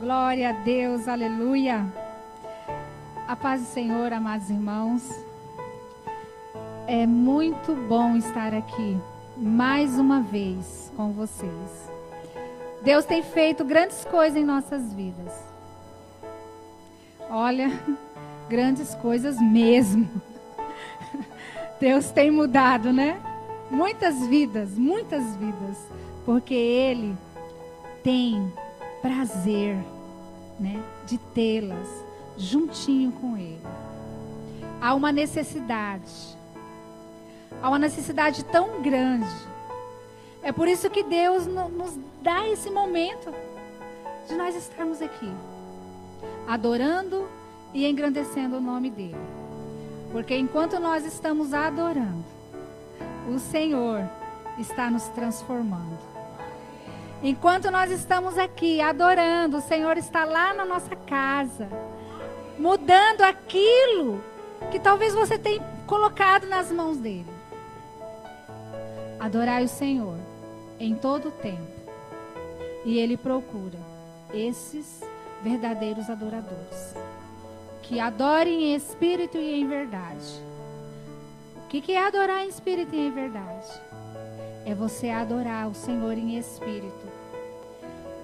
Glória a Deus, aleluia. A paz do Senhor, amados irmãos. É muito bom estar aqui mais uma vez com vocês. Deus tem feito grandes coisas em nossas vidas. Olha, grandes coisas mesmo. Deus tem mudado, né? Muitas vidas, porque Ele tem prazer, né, de tê-las juntinho com Ele. Há uma necessidade tão grande. É por isso que Deus nos dá esse momento de nós estarmos aqui, adorando e engrandecendo o nome dEle. Porque enquanto nós estamos adorando, o Senhor está nos transformando. Enquanto nós estamos aqui adorando, o Senhor está lá na nossa casa, mudando aquilo que talvez você tenha colocado nas mãos dEle. Adorai o Senhor em todo o tempo. E Ele procura esses verdadeiros adoradores, que adorem em espírito e em verdade. O que é adorar em espírito e em verdade? É você adorar o Senhor em espírito.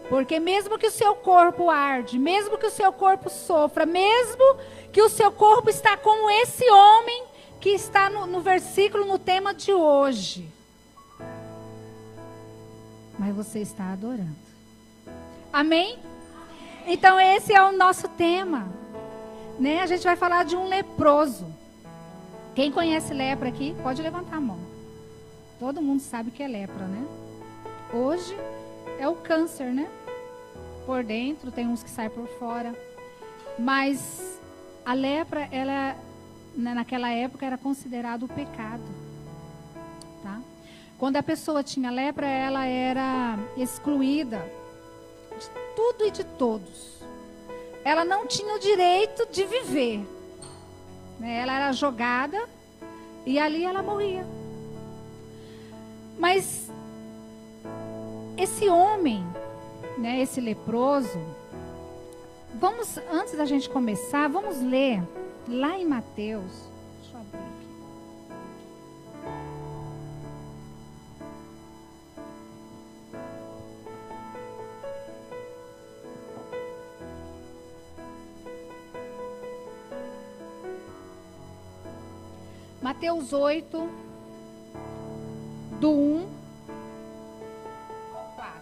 Porque mesmo que o seu corpo arde, mesmo que o seu corpo sofra, mesmo que o seu corpo está como esse homem que está no versículo, no tema de hoje, mas você está adorando. Amém? Então esse é o nosso tema, né? A gente vai falar de um leproso. Quem conhece lepra aqui, pode levantar a mão. Todo mundo sabe que é lepra, né? Hoje é o câncer, né? Por dentro, tem uns que saem por fora. Mas a lepra, ela, naquela época, era considerado o pecado. Tá? Quando a pessoa tinha lepra, ela era excluída de tudo e de todos. Ela não tinha o direito de viver. Né? Ela era jogada e ali ela morria. Mas esse homem, né, esse leproso, antes da gente começar, vamos ler lá em Mateus. Deixa eu abrir aqui. Mateus 8, do 1 ao 4.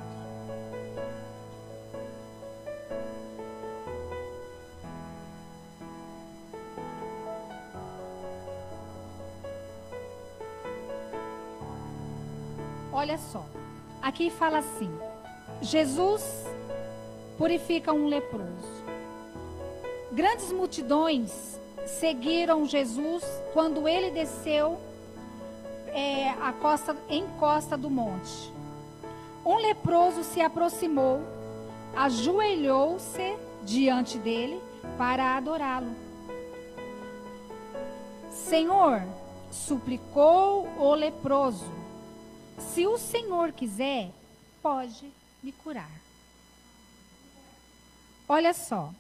Olha só, aqui fala assim: Jesus purifica um leproso. Grandes multidões seguiram Jesus quando ele desceu em costa do monte. Um leproso se aproximou, ajoelhou-se diante dele para adorá-lo. Senhor, suplicou o leproso, se o Senhor quiser, pode me curar. Olha só.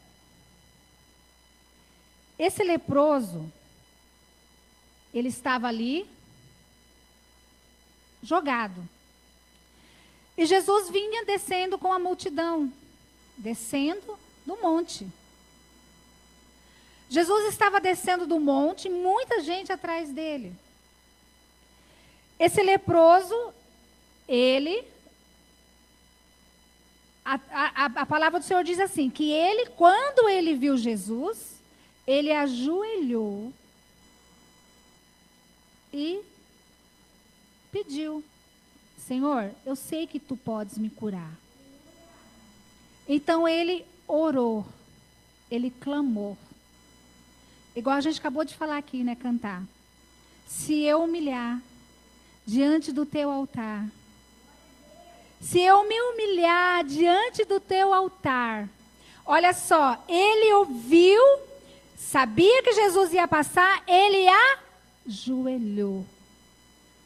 Esse leproso, ele estava ali, jogado. E Jesus vinha descendo com a multidão, descendo do monte. Jesus estava descendo do monte, muita gente atrás dele. Esse leproso, a palavra do Senhor diz assim, que ele, quando ele viu Jesus, ele ajoelhou e pediu: Senhor, eu sei que tu podes me curar. Então ele orou, ele clamou. Igual a gente acabou de falar aqui, né, cantar. Se eu humilhar diante do teu altar, se eu me humilhar diante do teu altar, olha só, ele ouviu, sabia que Jesus ia passar, ele ajoelhou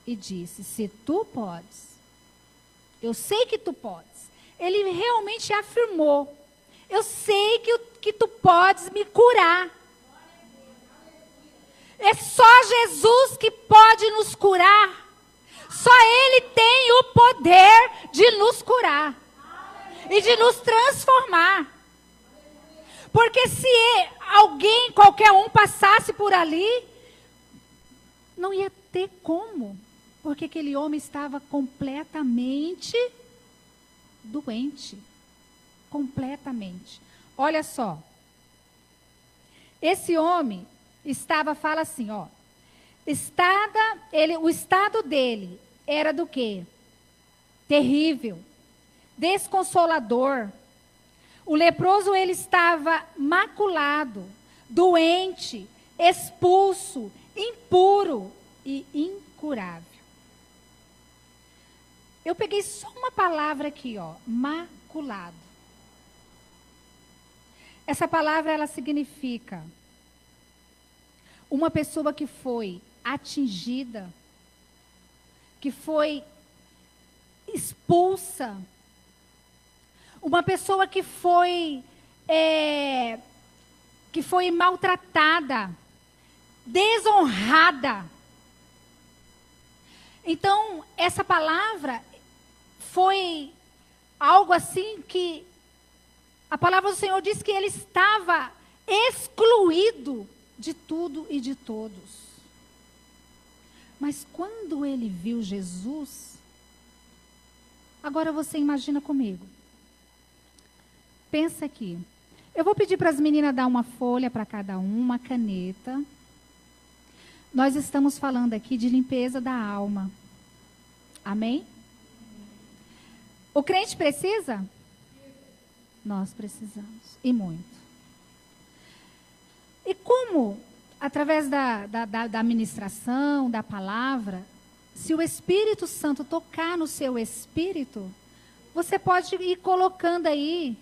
e disse: se tu podes, eu sei que tu podes. Ele realmente afirmou, eu sei que tu podes me curar. É só Jesus que pode nos curar. Só Ele tem o poder de nos curar e de nos transformar. Porque se alguém, qualquer um, passasse por ali, não ia ter como. Porque aquele homem estava completamente doente. Completamente. Olha só. Esse homem fala assim, ó. O estado dele era do quê? Terrível, desconsolador. O leproso, ele estava maculado, doente, expulso, impuro e incurável. Eu peguei só uma palavra aqui, ó, maculado. Essa palavra, ela significa uma pessoa que foi atingida, que foi expulsa, uma pessoa que foi maltratada, desonrada. Então, essa palavra foi algo assim que a palavra do Senhor diz que ele estava excluído de tudo e de todos. Mas quando ele viu Jesus, agora você imagina comigo. Pensa aqui. Eu vou pedir para as meninas dar uma folha para cada uma caneta. Nós estamos falando aqui de limpeza da alma. Amém? O crente precisa? Nós precisamos. E muito. E como, através da ministração, da palavra, se o Espírito Santo tocar no seu espírito, você pode ir colocando aí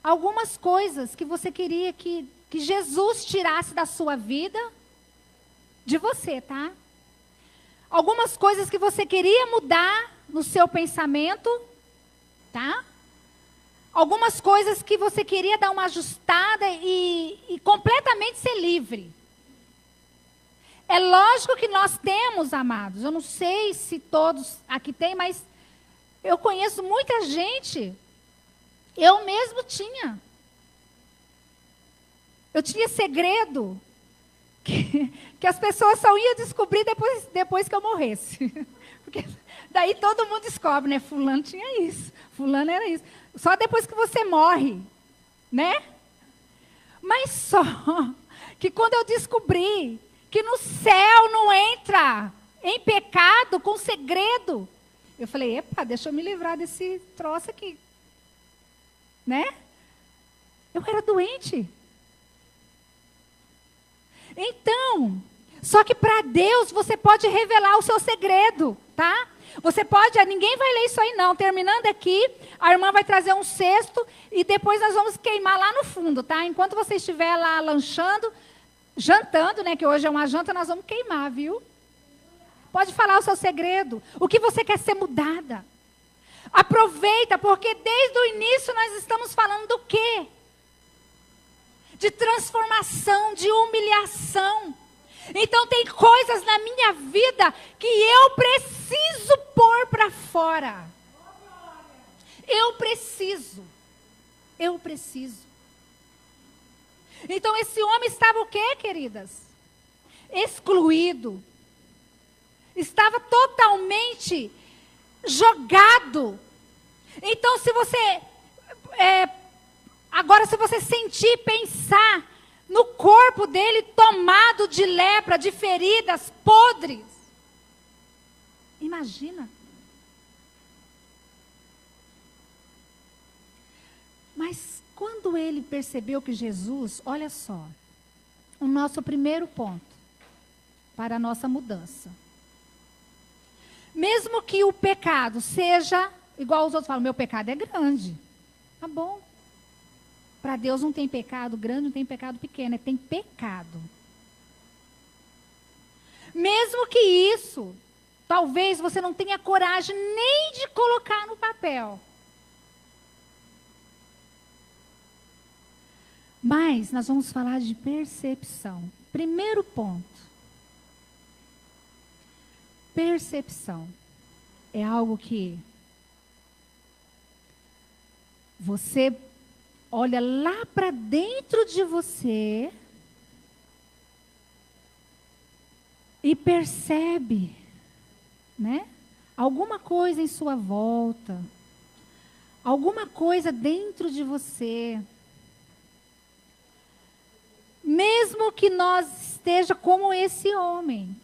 algumas coisas que você queria que Jesus tirasse da sua vida, de você, tá? Algumas coisas que você queria mudar no seu pensamento, tá? Algumas coisas que você queria dar uma ajustada e completamente ser livre. É lógico que nós temos, amados, eu não sei se todos aqui têm, mas eu conheço muita gente. Eu mesmo tinha. Eu tinha segredo que as pessoas só iam descobrir depois que eu morresse. Porque daí todo mundo descobre, né? Fulano tinha isso, fulano era isso. Só depois que você morre, né? Mas só que quando eu descobri que no céu não entra em pecado com segredo, eu falei, epa, deixa eu me livrar desse troço aqui. Né? Eu era doente. Então, só que para Deus você pode revelar o seu segredo, tá? Você pode, ninguém vai ler isso aí não. Terminando aqui, a irmã vai trazer um cesto e depois nós vamos queimar lá no fundo, tá? Enquanto você estiver lá lanchando, jantando, né? Que hoje é uma janta, nós vamos queimar, viu? Pode falar o seu segredo. O que você quer ser mudada. Aproveita, porque desde o início nós estamos falando do quê? De transformação, de humilhação. Então tem coisas na minha vida que eu preciso pôr para fora. Eu preciso. Então esse homem estava o quê, queridas? Excluído. Estava totalmente jogado. Então se você agora se você sentir, pensar no corpo dele tomado de lepra, de feridas podres, imagina. Mas quando ele percebeu que Jesus, olha só, o nosso primeiro ponto para a nossa mudança. Mesmo que o pecado seja, igual os outros falam, meu pecado é grande. Tá bom. Para Deus não tem pecado grande, não tem pecado pequeno, tem pecado. Mesmo que isso, talvez você não tenha coragem nem de colocar no papel. Mas nós vamos falar de percepção. Primeiro ponto. Percepção é algo que você olha lá para dentro de você e percebe, né? Alguma coisa em sua volta, alguma coisa dentro de você. Mesmo que nós esteja como esse homem.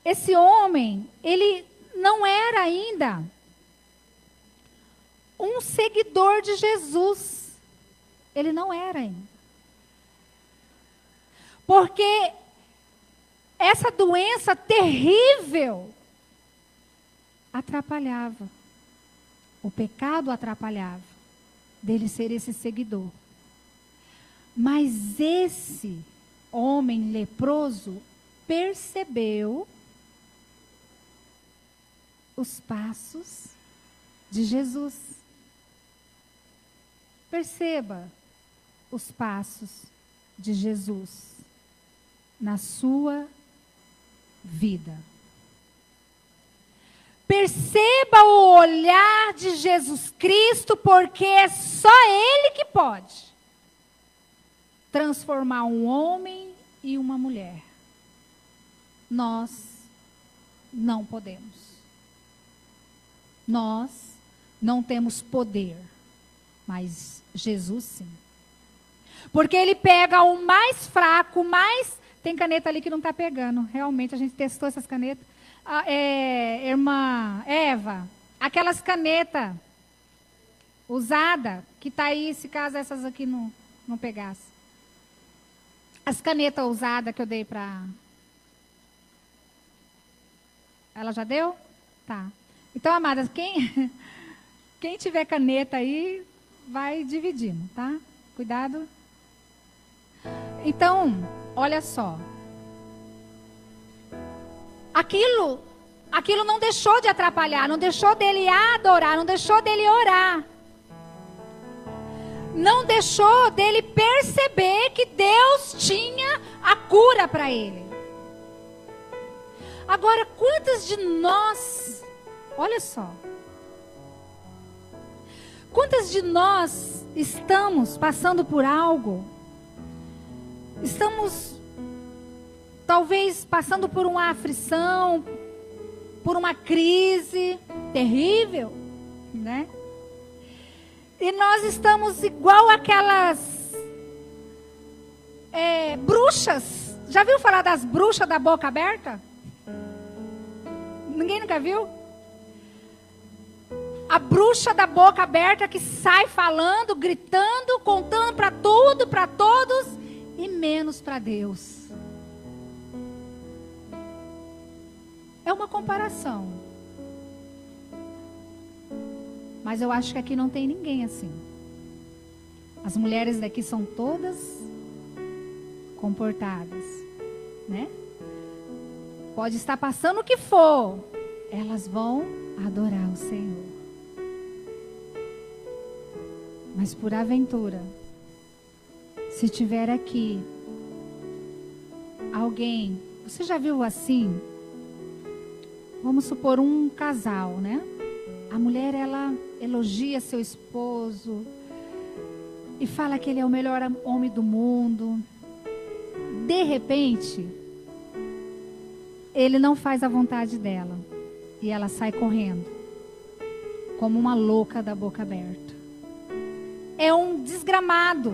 Esse homem, ele não era ainda um seguidor de Jesus. Ele não era ainda. Porque essa doença terrível atrapalhava. O pecado atrapalhava dele ser esse seguidor. Mas esse homem leproso percebeu os passos de Jesus. Perceba os passos de Jesus na sua vida. Perceba o olhar de Jesus Cristo, porque é só Ele que pode transformar um homem e uma mulher. Nós não podemos. Nós não temos poder, mas Jesus sim. Porque Ele pega o mais fraco, Tem caneta ali que não está pegando. Realmente, a gente testou essas canetas. Irmã Eva, aquelas canetas usadas, que está aí, se caso essas aqui não pegasse. As canetas usadas que eu dei para... Ela já deu? Tá. Então, amadas, quem tiver caneta aí, vai dividindo, tá? Cuidado. Então, olha só. Aquilo não deixou de atrapalhar, não deixou dele adorar, não deixou dele orar. Não deixou dele perceber que Deus tinha a cura para ele. Agora, quantas de nós, olha só, quantas de nós estamos passando por algo, estamos talvez passando por uma aflição, por uma crise terrível, né? E nós estamos igual aquelas bruxas. Já viu falar das bruxas da boca aberta? Ninguém nunca viu? A bruxa da boca aberta que sai falando, gritando, contando para tudo, para todos e menos para Deus. É uma comparação. Mas eu acho que aqui não tem ninguém assim. As mulheres daqui são todas comportadas, né? Pode estar passando o que for, elas vão adorar o Senhor. Mas por aventura, se tiver aqui alguém, você já viu assim? Vamos supor um casal, né? A mulher, ela elogia seu esposo e fala que ele é o melhor homem do mundo. De repente, ele não faz a vontade dela e ela sai correndo, como uma louca da boca aberta. É um desgramado,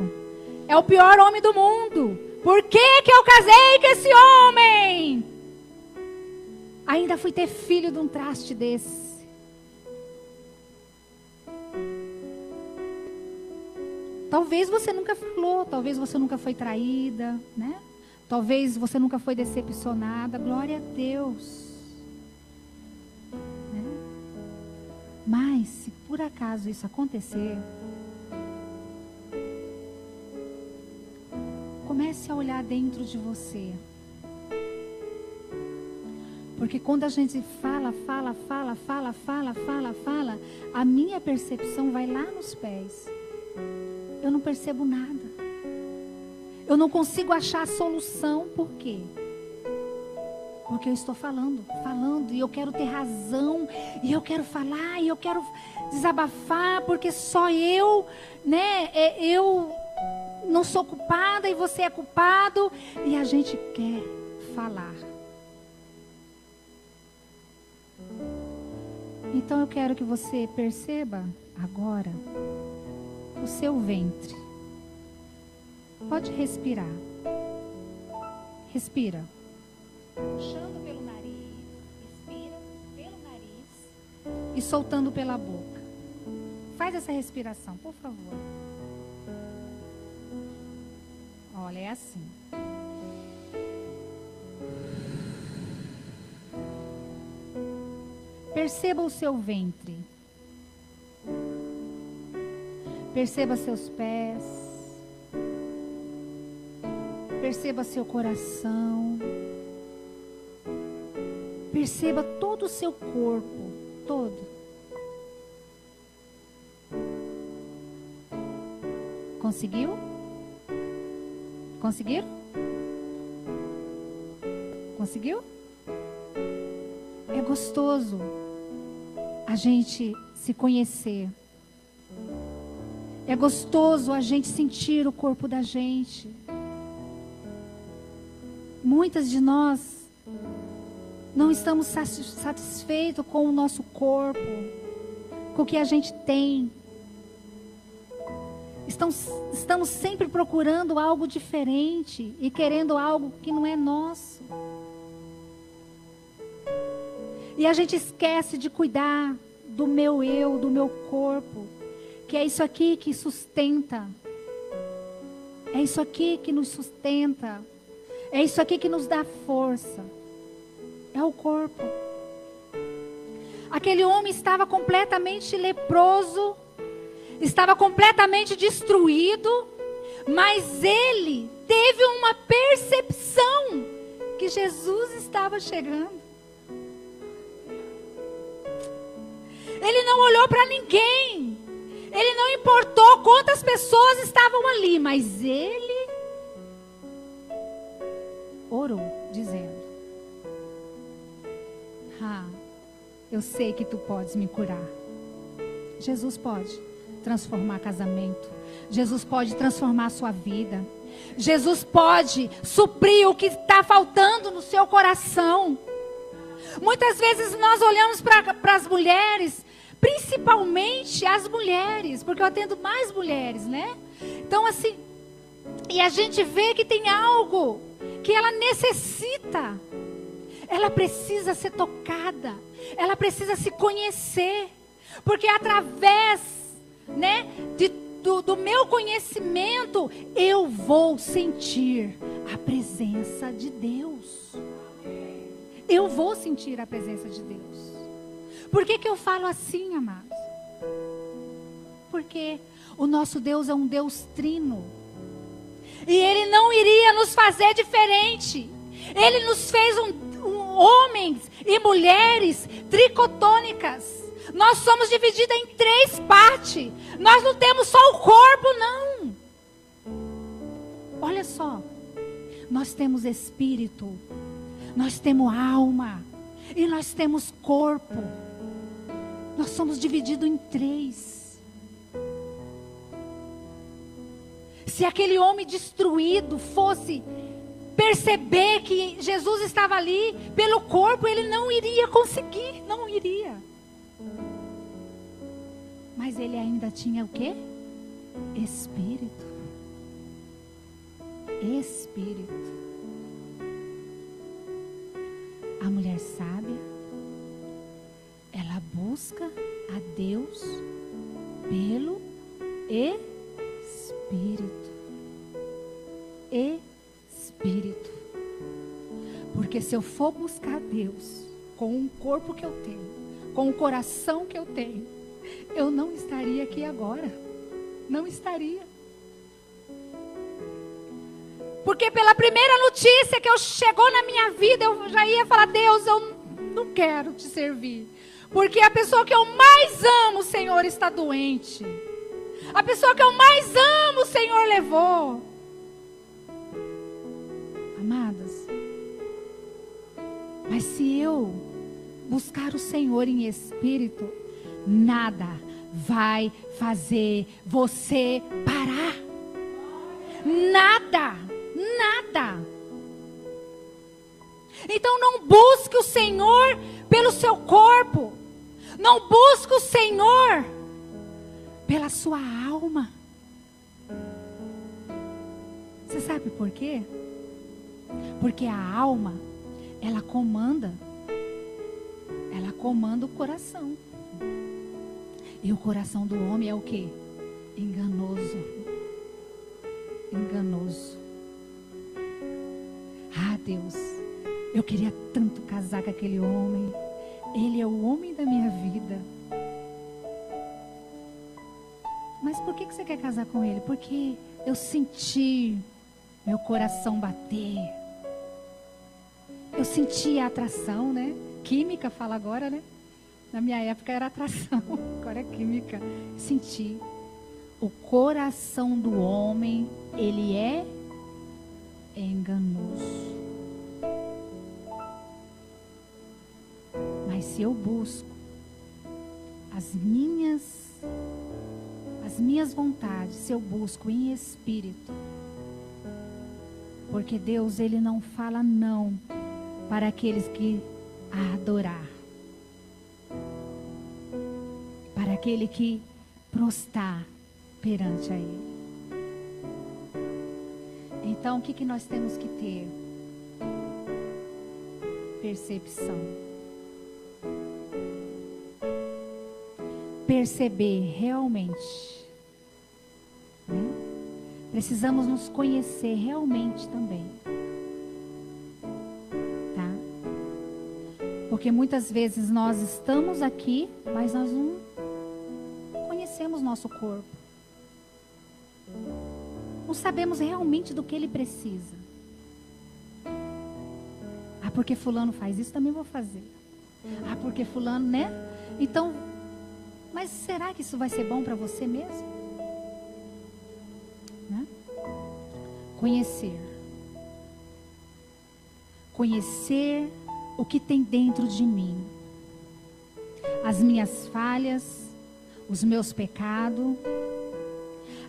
é o pior homem do mundo. Por que eu casei com esse homem? Ainda fui ter filho de um traste desse. Talvez você nunca falou, talvez você nunca foi traída, né? Talvez você nunca foi decepcionada. Glória a Deus. Né? Mas, se por acaso isso acontecer, comece a olhar dentro de você. Porque quando a gente fala, a minha percepção vai lá nos pés. Eu não percebo nada. Eu não consigo achar a solução. Por quê? Porque eu estou falando, e eu quero ter razão, e eu quero falar, e eu quero desabafar, porque só eu, né, eu não sou culpada e você é culpado, e a gente quer falar. Então eu quero que você perceba agora o seu ventre. Pode respirar. Respira. Puxando pelo nariz, expira pelo nariz e soltando pela boca. Faz essa respiração, por favor. Olha, é assim. Perceba o seu ventre. Perceba seus pés. Perceba seu coração. Perceba todo o seu corpo, todo. Conseguiu? Conseguiu? Conseguiu? É gostoso a gente se conhecer. É gostoso a gente sentir o corpo da gente. Muitas de nós não estamos satisfeitos com o nosso corpo, com o que a gente tem. Estamos sempre procurando algo diferente e querendo algo que não é nosso. E a gente esquece de cuidar do meu eu, do meu corpo, que é isso aqui que sustenta. É isso aqui que nos sustenta. É isso aqui que nos dá força. É o corpo. Aquele homem estava completamente leproso, estava completamente destruído, mas ele teve uma percepção que Jesus estava chegando. Ele não olhou para ninguém, ele não importou quantas pessoas estavam ali, mas ele orou, dizendo: eu sei que tu podes me curar. Jesus pode transformar casamento. Jesus pode transformar a sua vida. Jesus pode suprir o que está faltando no seu coração. Muitas vezes nós olhamos para as mulheres, principalmente as mulheres, porque eu atendo mais mulheres, né? Então assim, e a gente vê que tem algo que ela necessita. Ela precisa ser tocada. Ela precisa se conhecer. Porque através, né, do meu conhecimento, eu vou sentir a presença de Deus. Eu vou sentir a presença de Deus. Por que eu falo assim, amados? Porque o nosso Deus é um Deus trino. E Ele não iria nos fazer diferente. Ele nos fez homens e mulheres tricotônicas. Nós somos divididas em 3 partes. Nós não temos só o corpo, não. Olha só. Nós temos espírito. Nós temos alma. E nós temos corpo. Nós somos divididos em 3. Se aquele homem destruído fosse perceber que Jesus estava ali pelo corpo, ele não iria conseguir, não iria. Mas ele ainda tinha o quê? Espírito. Espírito. A mulher sábia, ela busca a Deus pelo Espírito. Espírito. Porque se eu for buscar Deus com o corpo que eu tenho, com o coração que eu tenho, eu não estaria aqui agora. Não estaria. Porque pela primeira notícia que chegou na minha vida, eu já ia falar: Deus, eu não quero te servir. Porque a pessoa que eu mais amo, Senhor, está doente. A pessoa que eu mais amo, o Senhor levou. Amadas, mas se eu buscar o Senhor em espírito, nada vai fazer você parar. Nada, nada. Então não busque o Senhor pelo seu corpo. Não busque o Senhor pela sua alma. Você sabe por quê? Porque a alma, ela comanda o coração. E o coração do homem é o quê? Enganoso. Enganoso. Ah, Deus, eu queria tanto casar com aquele homem. Ele é o homem da minha vida. Mas por que você quer casar com ele? Porque eu senti meu coração bater. Eu senti a atração, né? Química fala agora, né? Na minha época era atração, agora é química. Senti. O coração do homem, ele é enganoso. Mas se eu busco as minhas vontades, se eu busco em espírito, porque Deus, ele não fala não para aqueles que a adorar, para aquele que prostrar perante a ele. Então, o que nós temos que ter? Percepção. Perceber realmente, né? Precisamos nos conhecer realmente também, tá? Porque muitas vezes nós estamos aqui, mas nós não conhecemos nosso corpo. Não sabemos realmente do que ele precisa. Ah, porque fulano faz isso, também vou fazer. Ah, porque fulano, né? Então, mas será que isso vai ser bom para você mesmo? Né? Conhecer. Conhecer o que tem dentro de mim. As minhas falhas, os meus pecados,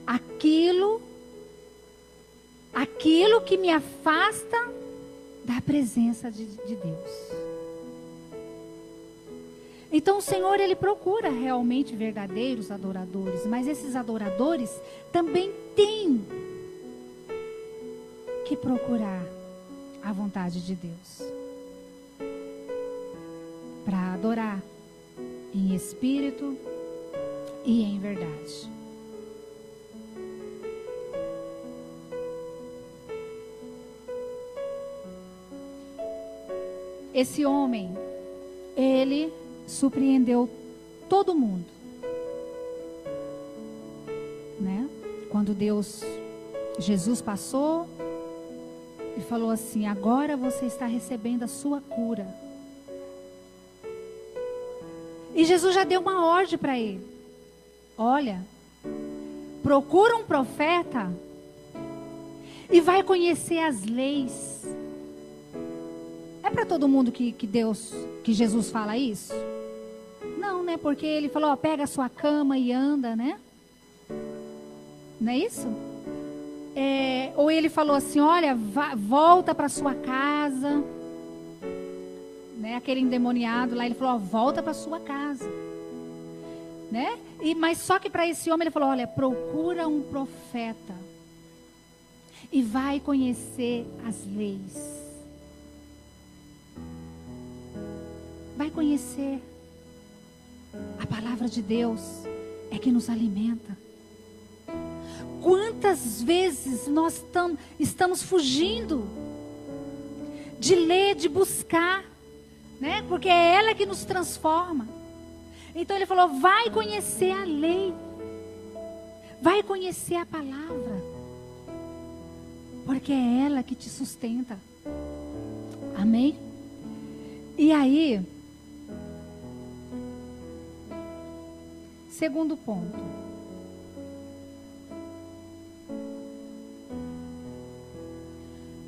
aquilo que me afasta da presença de Deus. Então o Senhor, ele procura realmente verdadeiros adoradores, mas esses adoradores também têm que procurar a vontade de Deus para adorar em espírito e em verdade. Esse homem, ele surpreendeu todo mundo, né? Quando Jesus passou e falou assim: agora você está recebendo a sua cura. E Jesus já deu uma ordem para ele: olha, procura um profeta e vai conhecer as leis. É para todo mundo que Jesus fala isso? Não, né? Porque ele falou: ó, pega a sua cama e anda, né? Não é isso? Ou ele falou assim: olha, volta para sua casa, né? Aquele endemoniado lá, ele falou: ó, volta para sua casa, né? Mas só que para esse homem ele falou: olha, procura um profeta e vai conhecer as leis. Vai conhecer. A palavra de Deus é que nos alimenta. Quantas vezes nós estamos fugindo de ler, de buscar, né? Porque é ela que nos transforma. Então ele falou: vai conhecer a lei, vai conhecer a palavra, porque é ela que te sustenta. Amém? E aí, segundo ponto,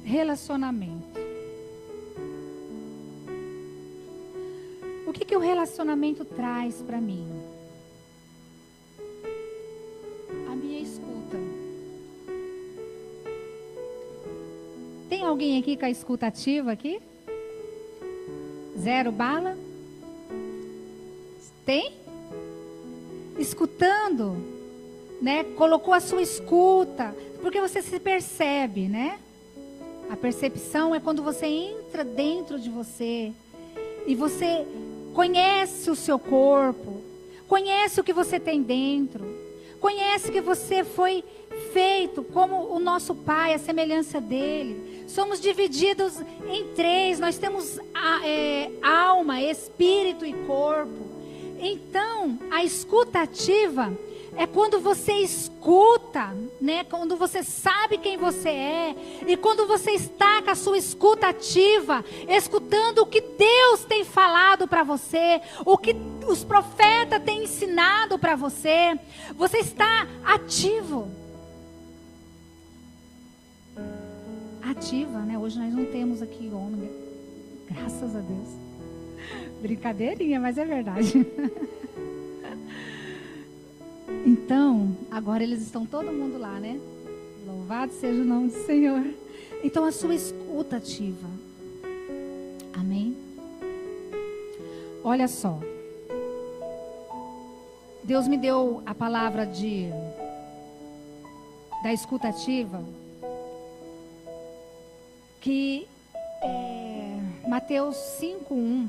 Relacionamento. O que o relacionamento traz para mim? A minha escuta. Tem alguém aqui com a escuta ativa aqui? 0 bala? Tem? Escutando, né? Colocou a sua escuta, porque você se percebe, né? A percepção é quando você entra dentro de você e você conhece o seu corpo, conhece o que você tem dentro, conhece que você foi feito como o nosso Pai, a semelhança dele. Somos divididos em 3, nós temos alma, espírito e corpo. Então, a escuta ativa é quando você escuta, né? Quando você sabe quem você é. E quando você está com a sua escuta ativa, escutando o que Deus tem falado para você, o que os profetas têm ensinado para você. Você está ativo. Ativa, né? Hoje nós não temos aqui homem. Graças a Deus. Brincadeirinha, mas é verdade. Então, agora eles estão todo mundo lá, né? Louvado seja o nome do Senhor. Então, a sua escuta ativa. Amém? Olha só. Deus me deu a palavra da escuta ativa, que é Mateus 5:1.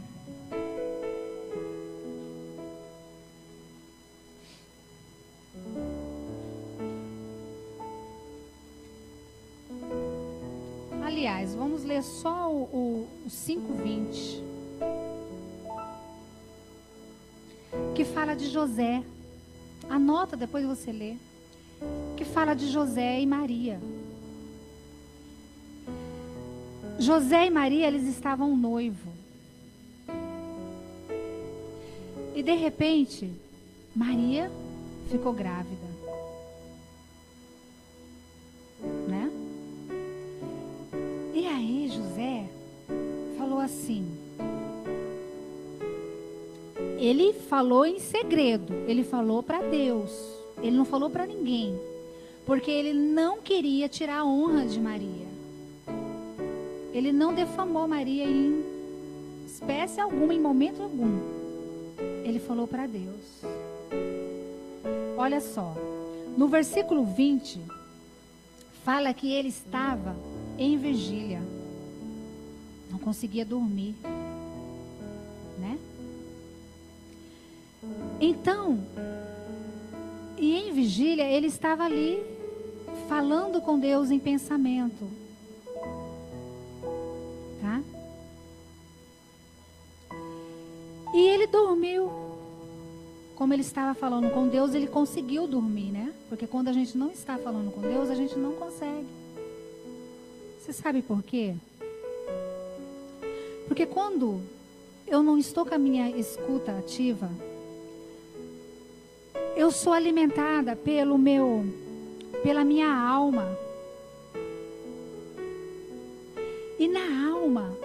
Aliás, vamos ler só o 5:20, que fala de José. Anota, depois você lê. Que fala de José e Maria. José e Maria, eles estavam noivos. E de repente, Maria ficou grávida. Né? E aí José falou assim. Ele falou em segredo. Ele falou para Deus. Ele não falou para ninguém. Porque ele não queria tirar a honra de Maria. Ele não defamou Maria em espécie alguma, em momento algum. Ele falou para Deus. Olha só. No versículo 20, fala que ele estava em vigília. Não conseguia dormir. Né? Então, e em vigília, ele estava ali, falando com Deus em pensamento. Tá? E ele dormiu. Como ele estava falando com Deus, ele conseguiu dormir, né? Porque quando a gente não está falando com Deus, a gente não consegue. Você sabe por quê? Porque quando eu não estou com a minha escuta ativa, eu sou alimentada pela minha alma. E na alma,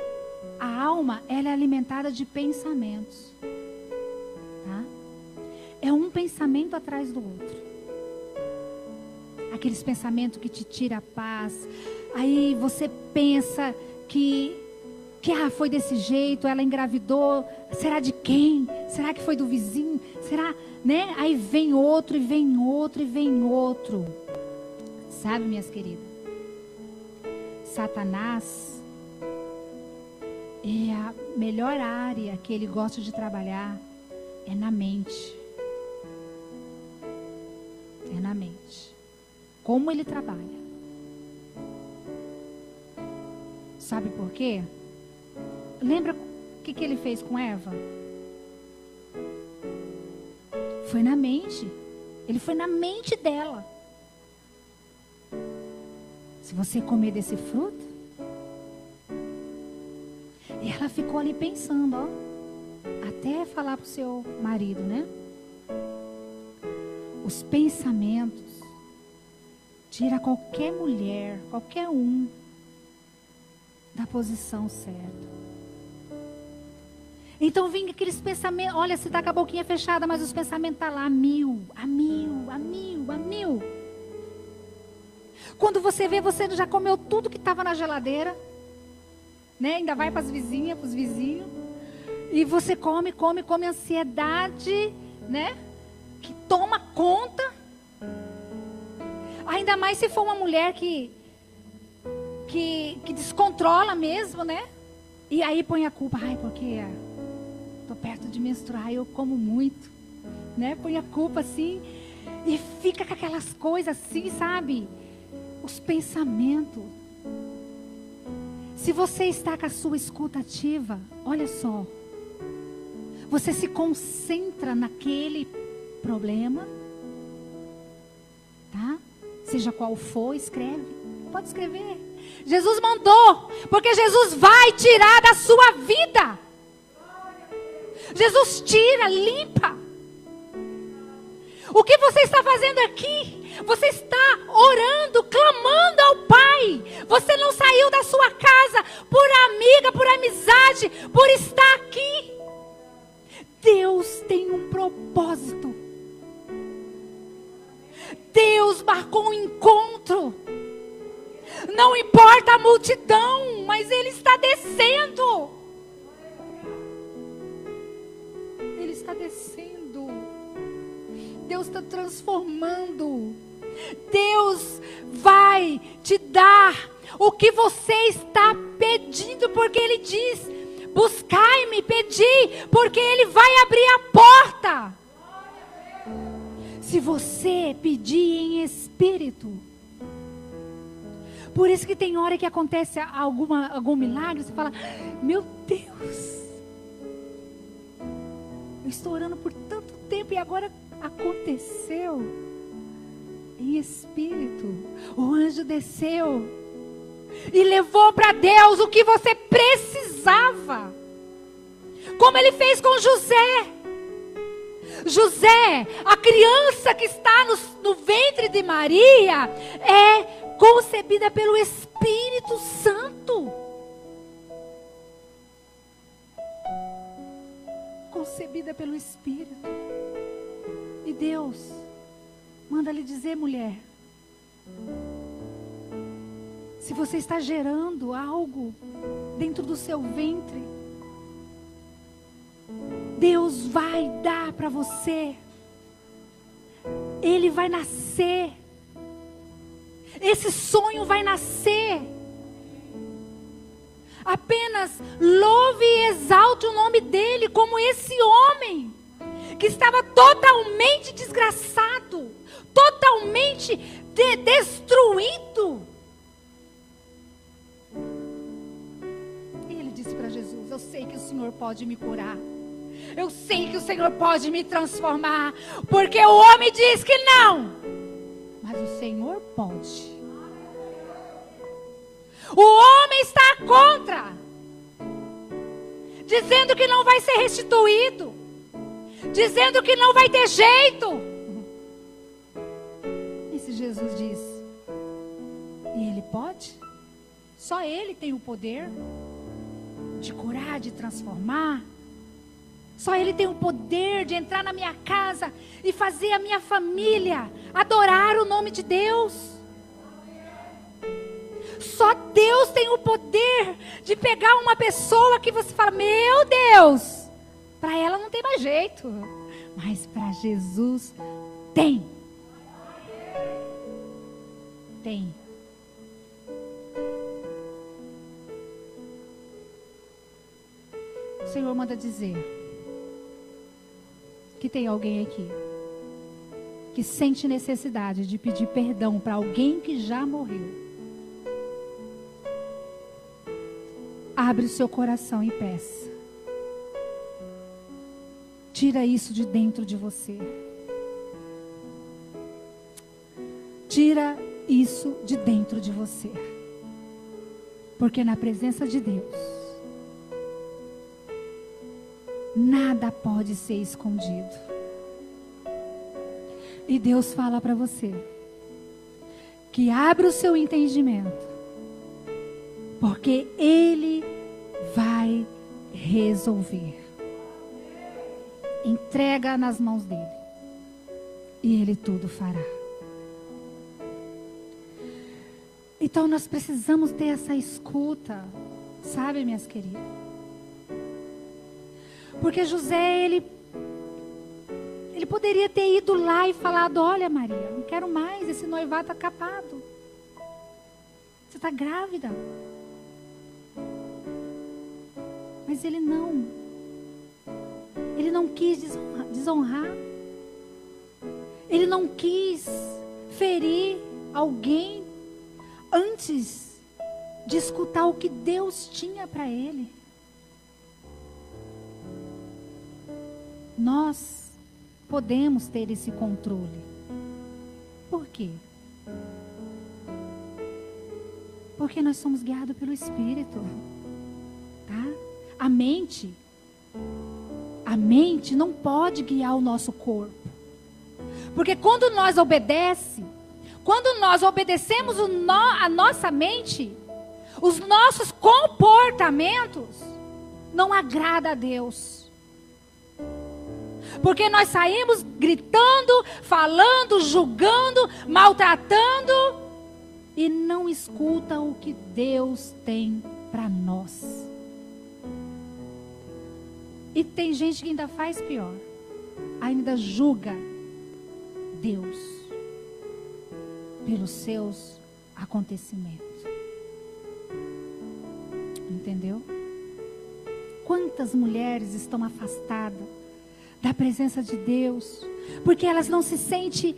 a alma, ela é alimentada de pensamentos. Tá? É um pensamento atrás do outro. Aqueles pensamentos que te tiram a paz. Aí você pensa que foi desse jeito, ela engravidou. Será de quem? Será que foi do vizinho? Será, né? Aí vem outro, e vem outro, e vem outro. Sabe, minhas queridas? Satanás é a melhor área que ele gosta de trabalhar. É na mente. É na mente. Como ele trabalha. Sabe por quê? Lembra o que ele fez com Eva? Foi na mente. Ele foi na mente dela. Se você comer desse fruto. E ela ficou ali pensando, ó. Até falar pro seu marido, né? Os pensamentos tira qualquer mulher, qualquer um, da posição certa. Então vem aqueles pensamentos, olha, você está com a boquinha fechada, mas os pensamentos estão lá a mil. Quando você vê, você já comeu tudo que estava na geladeira, né? Ainda vai para as vizinhas, para os vizinhos. E você come, ansiedade, né? Que toma conta. Ainda mais se for uma mulher que descontrola mesmo, né? E aí põe a culpa, porque tô perto de menstruar, eu como muito, né? Põe a culpa assim e fica com aquelas coisas assim, sabe? Os pensamentos. Se você está com a sua escuta ativa, olha só, você se concentra naquele problema, tá? Seja qual for, escreve. Pode escrever. Jesus mandou, porque Jesus vai tirar da sua vida. Jesus tira, limpa. O que você está fazendo aqui? Você está orando, clamando ao Pai. Você não saiu da sua casa por amiga, por amizade, por estar aqui. Deus tem um propósito. Deus marcou um encontro. Não importa a multidão, mas Ele está descendo. Ele está descendo. Deus está transformando. Deus vai te dar o que você está pedindo, porque Ele diz: buscai-me, pedi, porque Ele vai abrir a porta. Se você pedir em espírito. Por isso que tem hora que acontece algum milagre, você fala: meu Deus, eu estou orando por tanto tempo e agora aconteceu. Em espírito, o anjo desceu e levou para Deus o que você precisava, como Ele fez com José. José, a criança que está no ventre de Maria, é concebida pelo Espírito Santo. Concebida pelo Espírito. E Deus manda lhe dizer, mulher, se você está gerando algo dentro do seu ventre, Deus vai dar para você. Ele vai nascer. Esse sonho vai nascer. Apenas louve e exalte o nome dele, como esse homem que estava totalmente desgraçado, totalmente destruído. E ele disse para Jesus: eu sei que o Senhor pode me curar. Eu sei que o Senhor pode me transformar, porque o homem diz que não, mas o Senhor pode. O homem está contra, dizendo que não vai ser restituído, dizendo que não vai ter jeito. E se Jesus diz, e Ele pode? Só Ele tem o poder de curar, de transformar. Só Ele tem o poder de entrar na minha casa e fazer a minha família adorar o nome de Deus. Só Deus tem o poder de pegar uma pessoa que você fala: meu Deus, para ela não tem mais jeito, mas para Jesus tem. Tem. O Senhor manda dizer que tem alguém aqui que sente necessidade de pedir perdão para alguém que já morreu. Abre o seu coração e peça. Tira isso de dentro de você. Tira isso de dentro de você. Porque na presença de Deus, nada pode ser escondido. E Deus fala para você que abre o seu entendimento Porque Ele vai resolver. Entrega nas mãos dele. E Ele tudo fará. Então nós precisamos ter essa escuta. Sabe, minhas queridas? Porque José, ele poderia ter ido lá e falado: olha, Maria, não quero mais, esse noivado está acabado. Você está grávida. Mas ele não. Ele não quis desonrar. Ele não quis ferir alguém antes de escutar o que Deus tinha para ele. Nós podemos ter esse controle. Por quê? Porque nós somos guiados pelo Espírito. Tá? A mente não pode guiar o nosso corpo. Porque quando nós obedecemos a nossa mente, os nossos comportamentos não agrada a Deus. Porque nós saímos gritando, falando, julgando, maltratando e não escuta o que Deus tem para nós. E tem gente que ainda faz pior. Ainda julga Deus pelos seus acontecimentos. Entendeu? Quantas mulheres estão afastadas da presença de Deus, porque elas não se sentem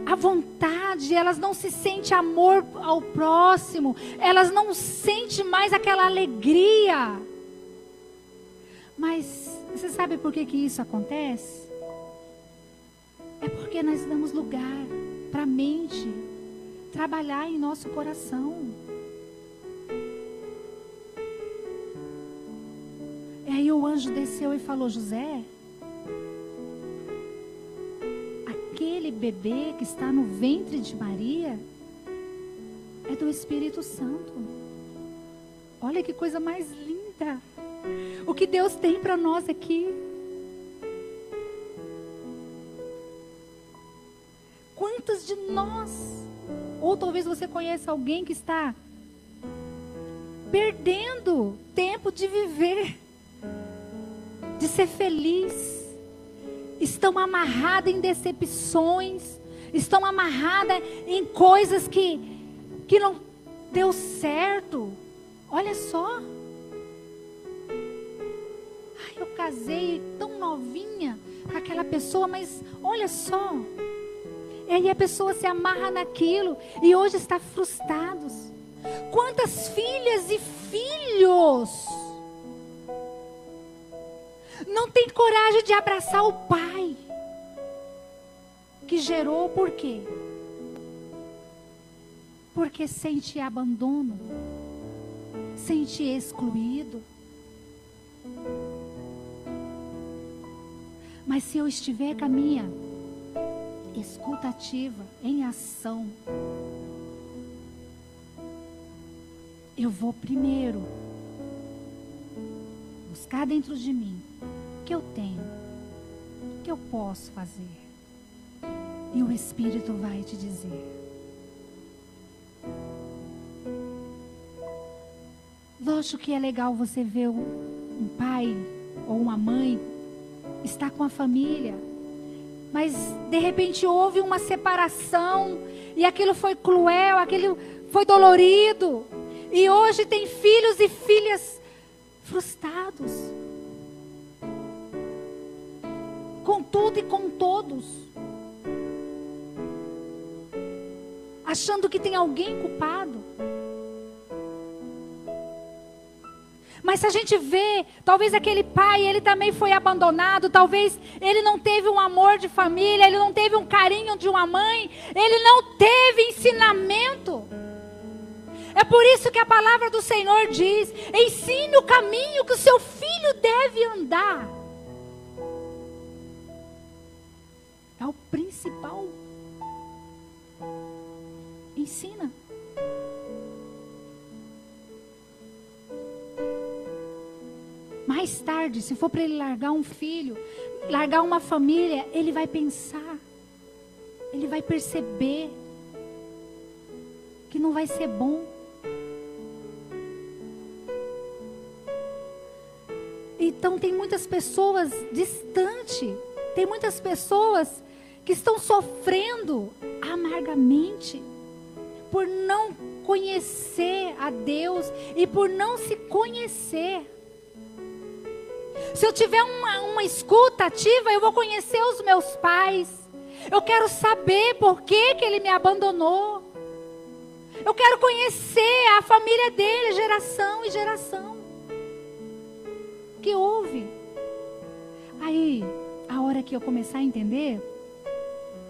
à vontade, elas não se sentem amor ao próximo, elas não sentem mais aquela alegria. Mas você sabe por que isso acontece? É porque nós damos lugar para a mente trabalhar em nosso coração. E aí o anjo desceu e falou: José, aquele bebê que está no ventre de Maria é do Espírito Santo. Olha que coisa mais linda. O que Deus tem para nós aqui. Quantos de nós, ou talvez você conheça alguém que está perdendo tempo de viver, de ser feliz, estão amarradas em decepções, estão amarradas em coisas que não deu certo. Olha só. Ai, eu casei tão novinha com aquela pessoa, mas olha só. E aí a pessoa se amarra naquilo e hoje está frustrados. Quantas filhas e filhos não tem coragem de abraçar o pai que gerou? Por quê? Porque sente abandono, sente excluído. Mas se eu estiver com a minha escuta ativa, em ação, eu vou primeiro buscar dentro de mim o que eu tenho, o que eu posso fazer, e o Espírito vai te dizer. Lógico que é legal você ver um pai ou uma mãe estar com a família, mas de repente houve uma separação e aquilo foi cruel, aquilo foi dolorido, e hoje tem filhos e filhas frustrados com tudo e com todos, achando que tem alguém culpado. Mas se a gente vê, talvez aquele pai, ele também foi abandonado, talvez ele não teve um amor de família, ele não teve um carinho de uma mãe, ele não teve ensinamento. É por isso que a palavra do Senhor diz: ensine o caminho que o seu filho deve andar. É o principal. Ensina. mais tarde, se for para ele largar um filho, largar uma família, ele vai pensar, ele vai perceber que não vai ser bom. Então tem muitas pessoas distantes, tem muitas pessoas que estão sofrendo amargamente por não conhecer a Deus e por não se conhecer. Se eu tiver uma escuta ativa, eu vou conhecer os meus pais. Eu quero saber por que ele me abandonou. Eu quero conhecer a família dele, geração e geração. O que houve? Aí, a hora que eu começar a entender,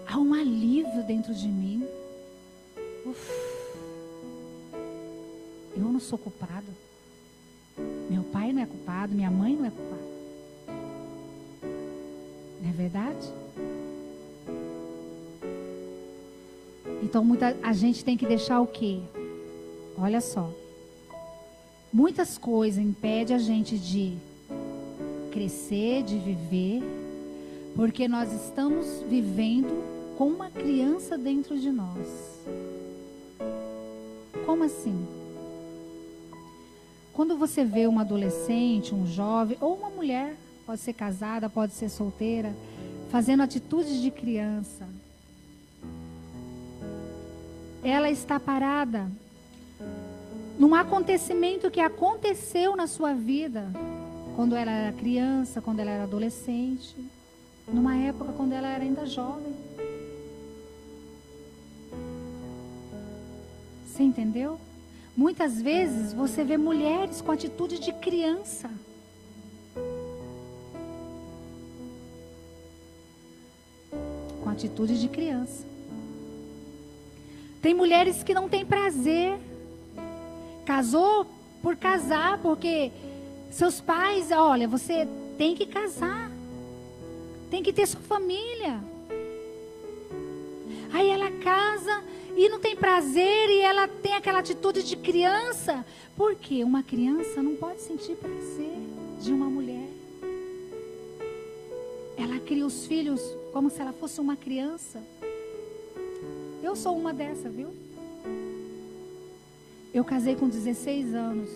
há um alívio dentro de mim. Eu não sou culpado. Meu pai não é culpado, minha mãe não é culpada. Não é verdade? Então a gente tem que deixar o quê? Olha só. Muitas coisas impedem a gente de crescer, de viver, porque nós estamos vivendo com uma criança dentro de nós. Como assim? Quando você vê um adolescente, um jovem, ou uma mulher, pode ser casada, pode ser solteira, fazendo atitudes de criança, ela está parada num acontecimento que aconteceu na sua vida, quando ela era criança, quando ela era adolescente, numa época quando ela era ainda jovem. Você entendeu? Muitas vezes você vê mulheres com atitude de criança. Com atitude de criança. Tem mulheres que não têm prazer. Casou por casar, porque seus pais, olha, você tem que casar. Tem que ter sua família. Aí ela casa e não tem prazer e ela tem aquela atitude de criança. Por quê? Uma criança não pode sentir prazer de uma mulher. Ela cria os filhos como se ela fosse uma criança. Eu sou uma dessa, viu? Eu casei com 16 anos.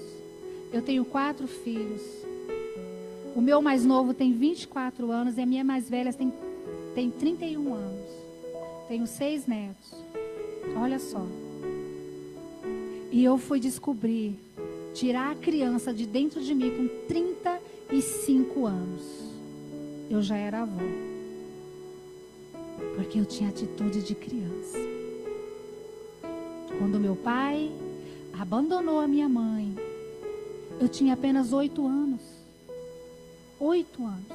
Eu tenho 4 filhos. O meu mais novo tem 24 anos e a minha mais velha tem 31 anos. Tenho 6 netos. Olha só. E eu fui descobrir, tirar a criança de dentro de mim com 35 anos. Eu já era avó. Porque eu tinha atitude de criança. Quando meu pai abandonou a minha mãe, eu tinha apenas 8 anos. 8 anos.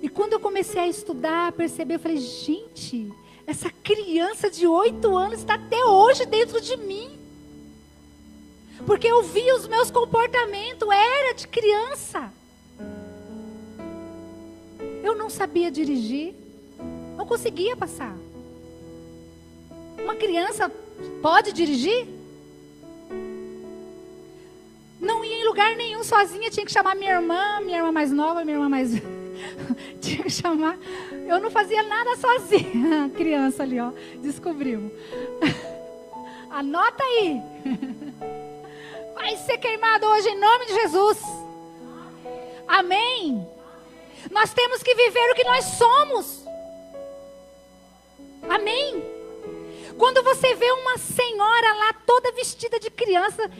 E quando eu comecei a estudar, perceber, eu falei, gente, essa criança de 8 anos está até hoje dentro de mim. Porque eu via os meus comportamentos, era de criança. Eu não sabia dirigir, não conseguia passar. Uma criança pode dirigir? Não ia em lugar nenhum sozinha, tinha que chamar minha irmã mais nova, minha irmã mais... tinha que chamar. Eu não fazia nada sozinha. Criança ali, ó, descobrimos. Anota aí. Vai ser queimado hoje em nome de Jesus. Amém? Nós temos que viver o que nós somos. Amém? Quando você vê uma senhora lá toda vestida de criança,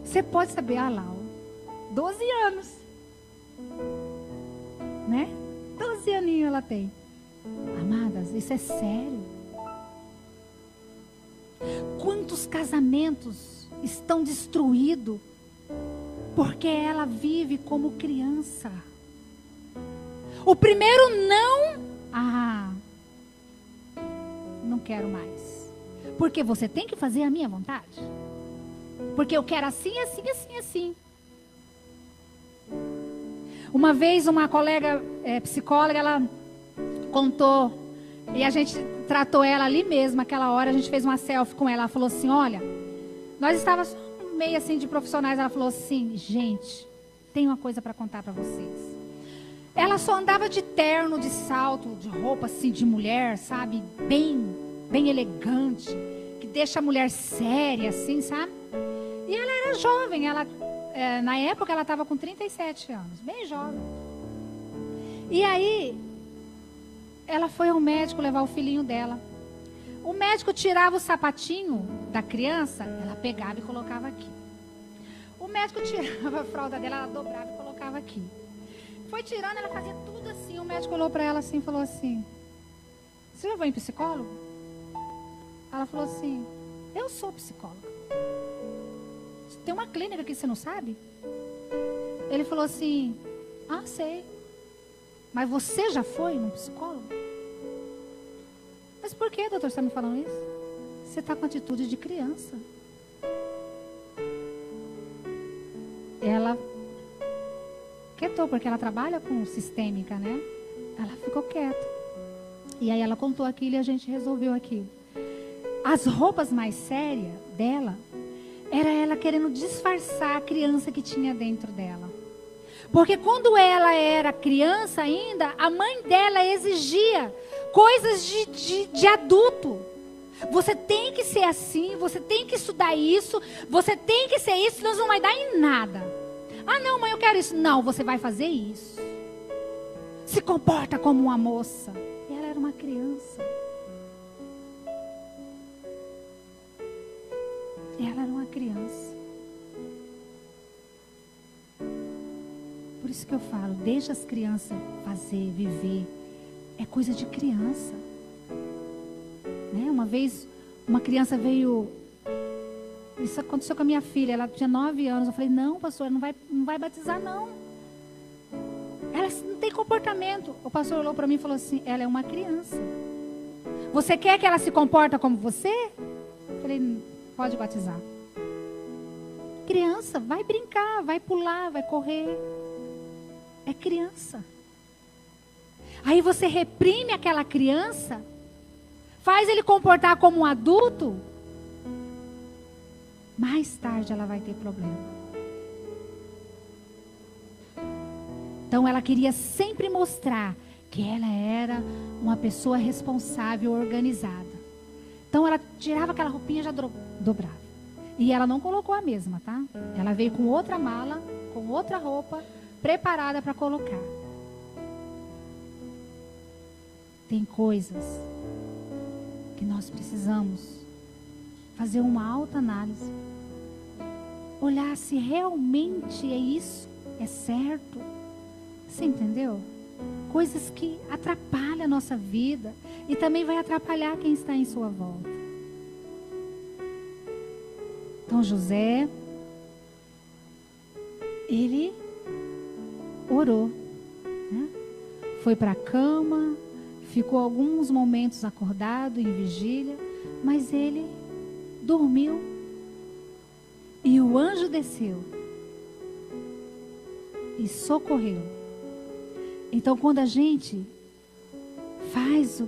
você pode saber, ah lá, 12 anos. Né? 12 aninhos ela tem. Amadas, isso é sério. Quantos casamentos estão destruídos porque ela vive como criança? O primeiro não quero mais. Porque você tem que fazer a minha vontade. Porque eu quero assim, assim, assim, assim. Uma vez uma colega psicóloga, ela contou, e a gente tratou ela ali mesmo, aquela hora a gente fez uma selfie com ela. Ela falou assim, olha, nós estávamos meio assim de profissionais, ela falou assim: gente, tem uma coisa para contar para vocês. Ela só andava de terno, de salto, de roupa assim de mulher, sabe? Bem elegante, que deixa a mulher séria assim, sabe? E ela era jovem, na época ela estava com 37 anos, bem jovem. E aí, ela foi ao médico levar o filhinho dela. O médico tirava o sapatinho da criança, ela pegava e colocava aqui. O médico tirava a fralda dela, ela dobrava e colocava aqui. Foi tirando, ela fazia tudo assim. O médico olhou para ela assim e falou assim: você já foi em psicólogo? Ela falou assim: eu sou psicóloga. Tem uma clínica aqui, você não sabe? Ele falou assim: ah, sei. Mas você já foi num psicólogo? Mas por que, doutor, você está me falando isso? Você está com atitude de criança. Ela quietou, porque ela trabalha com sistêmica, né? Ela ficou quieta. E aí ela contou aquilo e a gente resolveu aquilo. As roupas mais sérias dela, era ela querendo disfarçar a criança que tinha dentro dela. Porque quando ela era criança ainda, a mãe dela exigia coisas de adulto. Você tem que ser assim, você tem que estudar isso, você tem que ser isso, senão não vai dar em nada. Ah, não, mãe, eu quero isso. Não, você vai fazer isso. Se comporta como uma moça. E ela era uma criança. Ela era uma criança. Por isso que eu falo, deixa as crianças fazer, viver. É coisa de criança. Né? Uma vez, uma criança veio... Isso aconteceu com a minha filha, ela tinha 9 anos. Eu falei: não, pastor, não vai batizar, não. Ela não tem comportamento. O pastor olhou para mim e falou assim: ela é uma criança. Você quer que ela se comporte como você? Eu falei: pode batizar. Criança, vai brincar, vai pular, vai correr. É criança. Aí você reprime aquela criança, faz ele comportar como um adulto. Mais tarde ela vai ter problema. Então ela queria sempre mostrar que ela era uma pessoa responsável, organizada. Então ela tirava aquela roupinha e já dobrava. E ela não colocou a mesma, tá? Ela veio com outra mala, com outra roupa, preparada para colocar. Tem coisas que nós precisamos fazer uma autoanálise. Olhar se realmente é isso, é certo. Você entendeu? Coisas que atrapalham a nossa vida e também vai atrapalhar quem está em sua volta. Então José, ele orou, né? Foi para a cama, ficou alguns momentos acordado em vigília, mas ele dormiu e o anjo desceu e socorreu. Então, quando a gente faz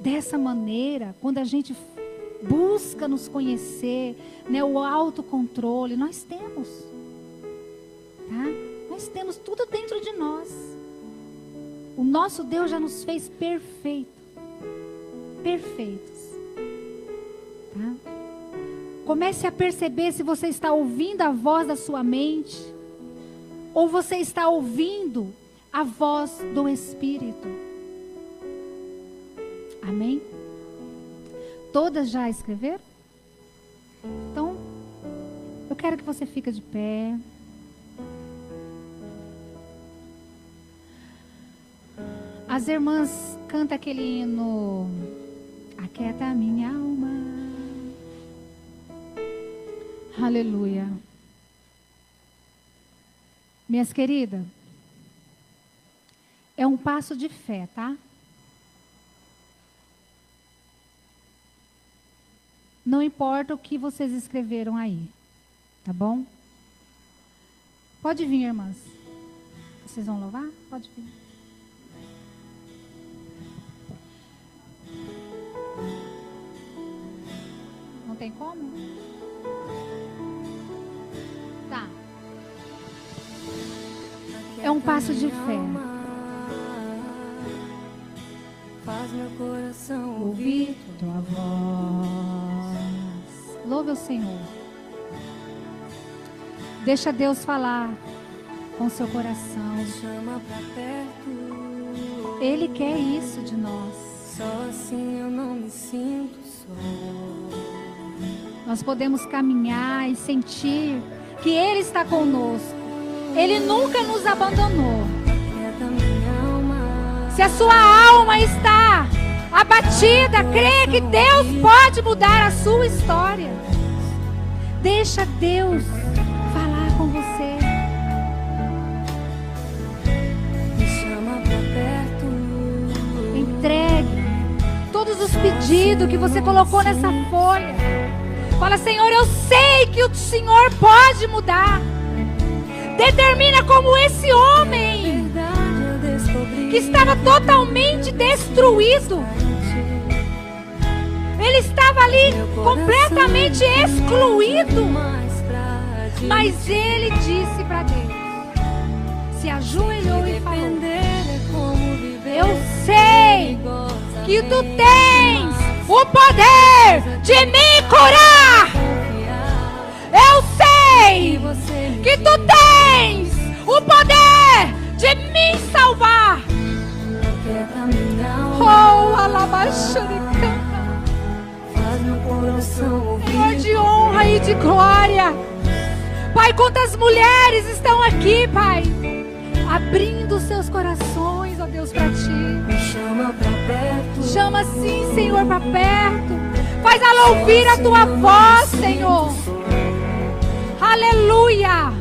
dessa maneira, quando a gente busca nos conhecer, né, o autocontrole, nós temos, tá? Nós temos tudo dentro de nós. O nosso Deus já nos fez perfeitos. Tá? Comece a perceber se você está ouvindo a voz da sua mente ou você está ouvindo a voz do Espírito. Amém? Todas já escreveram? Então, eu quero que você fique de pé. As irmãs cantam aquele hino: aquieta a minha alma. Aleluia. Minhas queridas, é um passo de fé, tá? Não importa o que vocês escreveram aí, tá bom? Pode vir, irmãs. Vocês vão louvar? Pode vir. Não tem como? É um passo de fé. Faz meu coração Ouvir tua voz. Louve o Senhor. Deixa Deus falar com seu coração. chama pra perto. Ele quer isso de nós. Só assim eu não me sinto só. Nós podemos caminhar e sentir que Ele está conosco. Ele nunca nos abandonou. Quieta minha alma. Se a sua alma está abatida, crê que Deus pode mudar a sua história. Deixa Deus falar com você. Me chama pra perto. Entregue todos os pedidos que você colocou nessa folha. Fala: Senhor, eu sei que o Senhor pode mudar. Determina como esse homem Verdade eu descobri. que estava totalmente destruído. Ele estava ali completamente excluído. Mais pra ti. Mas ele disse para Deus, se ajoelhou e falou: Depender é como viver. eu sei que tu tens o poder de me curar. Eu sei que tu tens o poder de me salvar. Oh, alabaxaricana. Faz meu coração Senhor ouvir. de honra e de glória. Pai, quantas mulheres estão aqui, Pai, abrindo seus corações, ó Deus, para Ti. Me chama pra perto. Chama sim, Senhor, para perto. Faz ela ouvir a Tua voz, Senhor. Aleluia,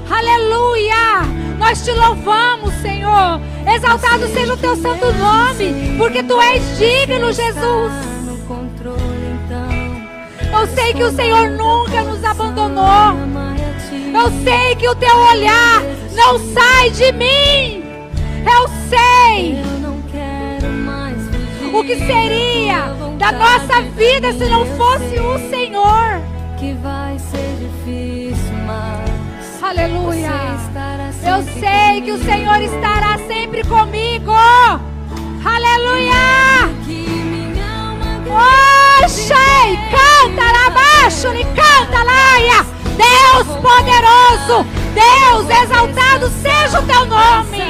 aleluia. Nós Te louvamos, Senhor. Exaltado seja o Teu santo nome, porque Tu és digno, Jesus. No controle, então. Eu sei que o Senhor nunca nos abandonou. Amar a ti. Eu sei que o Teu olhar não sai de mim. Eu sei Eu não quero mais fugir. o que seria da nossa vida se não fosse o Senhor. Que vai ser difícil, mas Aleluia. você estará Eu sempre sei que o comigo. Senhor estará sempre comigo. Aleluia. Que minha alma Oxei, canta lá abaixo e canta lá. Deus poderoso, Deus exaltado seja o Teu nome.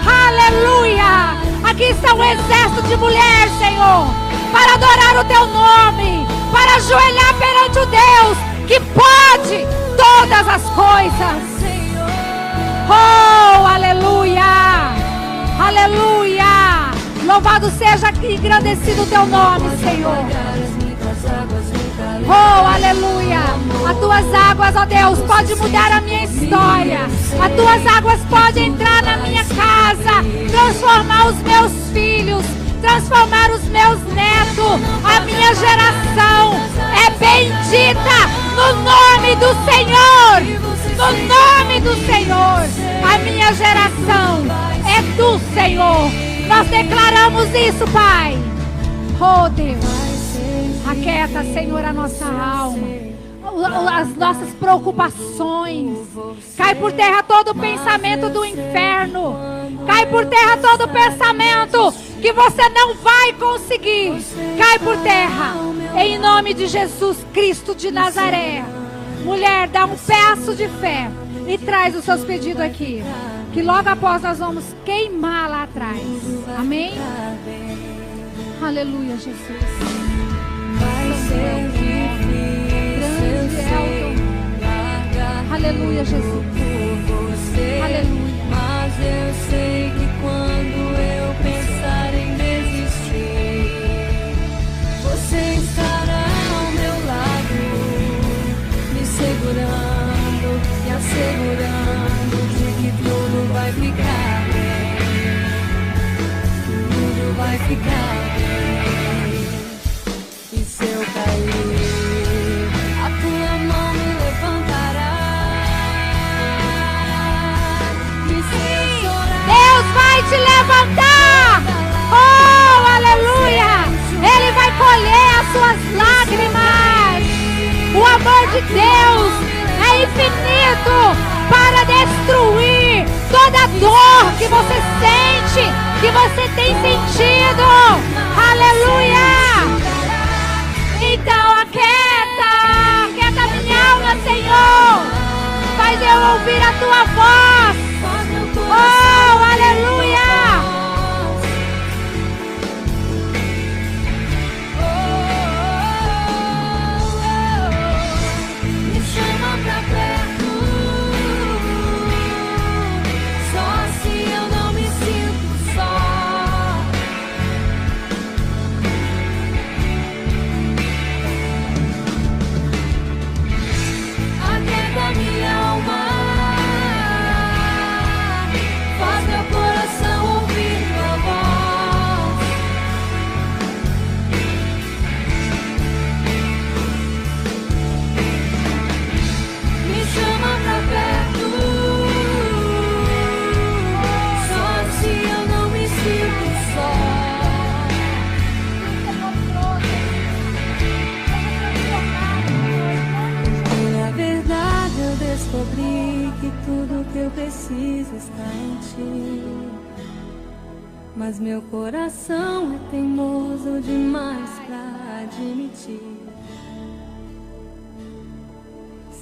Aleluia. Aqui está um exército de mulheres, Senhor, para adorar o Teu nome, para ajoelhar perante o Deus que pode todas as coisas. Oh, aleluia, aleluia. Louvado seja e engrandecido o Teu nome, Senhor. Oh, aleluia. As Tuas águas, ó Deus, pode mudar a minha história. As Tuas águas podem entrar na minha casa, transformar os meus filhos, transformar os meus netos. A minha geração é bendita no nome do Senhor. No nome do Senhor. A minha geração é do Senhor. Nós declaramos isso, Pai. Oh, Deus. Aquieta, Senhor, a nossa alma, as nossas preocupações. Cai por terra todo pensamento do inferno. Cai por terra todo pensamento que você não vai conseguir. Cai por terra, em nome de Jesus Cristo de Nazaré. Mulher, dá um passo de fé e traz os seus pedidos aqui, que logo após nós vamos queimar lá atrás. Amém? Aleluia, Jesus. Vai ser difícil, eu sei, largar Aleluia, Jesus. por você. Aleluia. Mas eu sei que quando eu pensar em desistir, você estará ao meu lado, me segurando e assegurando de que tudo vai ficar bem. Tudo vai ficar bem. E se eu cair, a Tua mão me levantará. E se eu chorar, Deus vai te levantar. Oh, aleluia. Ele vai colher as suas lágrimas. O amor de Deus é infinito para destruir toda dor que você sente, que você tem sentido. Aleluia! Então aquieta minha alma, Senhor. Faz eu ouvir a tua voz. Oh, aleluia! Me chama pra perto, só assim eu não me sinto só. Aquieta minha alma, faz meu coração ouvir tua voz. Me chama pra perto, só assim eu não me sinto só. E na verdade eu descobri que tudo que eu preciso está em ti. Mas meu coração é teimoso demais pra admitir.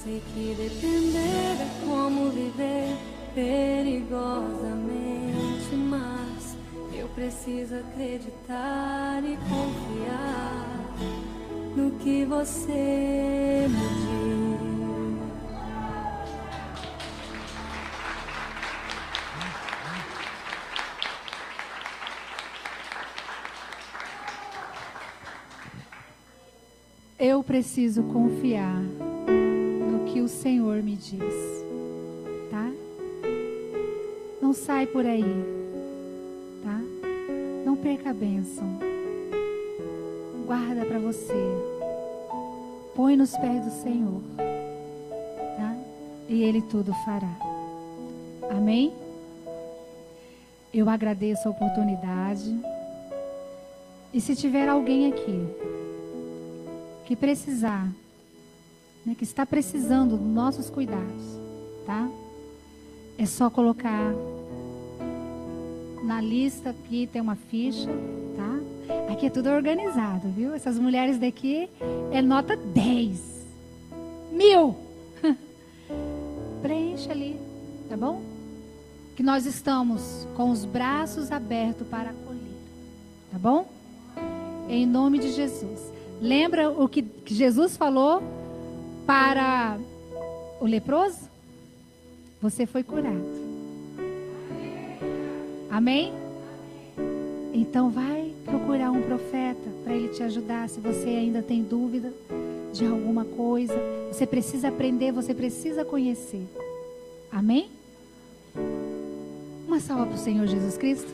Sei que depender é como viver perigosamente, mas eu preciso acreditar e confiar no que você me diz. Eu preciso confiar no que o Senhor me diz, tá? Não sai por aí, tá? Não perca a bênção. Guarda para você. Põe nos pés do Senhor, tá? E Ele tudo fará. Amém? Eu agradeço a oportunidade. E se tiver alguém aqui que precisar, né, que está precisando dos nossos cuidados, tá? É só colocar na lista aqui, tem uma ficha, tá? Aqui é tudo organizado, viu? Essas mulheres daqui é nota 10. 1000. Preencha ali, tá bom? Que nós estamos com os braços abertos para acolher, tá bom? Em nome de Jesus. Lembra o que Jesus falou para o leproso? Você foi curado. Amém? Então vai procurar um profeta para ele te ajudar. Se você ainda tem dúvida de alguma coisa, você precisa aprender, você precisa conhecer. Amém? Uma salva para o Senhor Jesus Cristo.